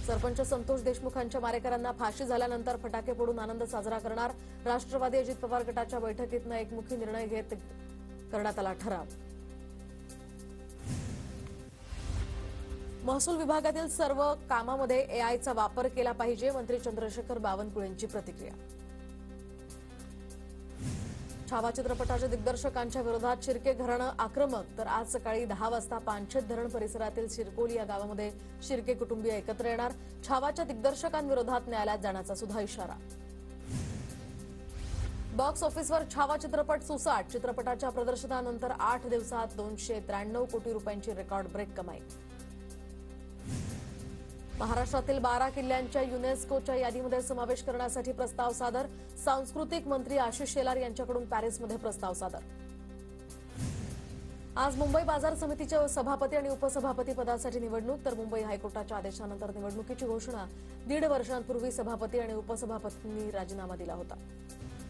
सरपंच संतोष देशमुखांच्या मारेकऱ्यांना फाशी झाल्यानंतर फटाके फोडून आनंद साजरा करणार. राष्ट्रवादी अजित पवार गटाच्या बैठकीतनं एकमुखी निर्णय घेत करण्यात आला ठराव. महसूल विभागातील सर्व कामामध्ये एआयचा वापर केला पाहिजे. मंत्री चंद्रशेखर बावनकुळेंची प्रतिक्रिया. छावा चित्रपटाच्या दिग्दर्शकांच्या विरोधात शिर्के घराणं आक्रमक. तर आज सकाळी 10 वाजता पानशेत धरण परिसरातील शिरकोली या गावामध्ये शिर्के कुटुंबीय एकत्र येणार. छावाच्या दिग्दर्शकांविरोधात न्यायालयात जाण्याचा सुद्धा इशारा. बॉक्स ऑफिसवर छावा चित्रपट सुसाट. चित्रपटाच्या प्रदर्शनानंतर 8 दिवसात 293 कोटी रुपयांची रेकॉर्ड ब्रेक कमाई. महाराष्ट्रातील 12 किल्ल्यांच्या युनेस्कोच्या यादीमध्ये समावेश करण्यासाठी प्रस्ताव सादर. सांस्कृतिक मंत्री आशिष शेलार यांच्याकडून पॅरिसमध्ये प्रस्ताव सादर. आज मुंबई बाजार समितीच्या सभापती आणि उपसभापती पदासाठी निवडणूक. तर मुंबई हायकोर्टाच्या आदेशानंतर निवडणुकीची घोषणा. 1.5 वर्षांपूर्वी सभापती आणि उपसभापतींनी राजीनामा दिला होता.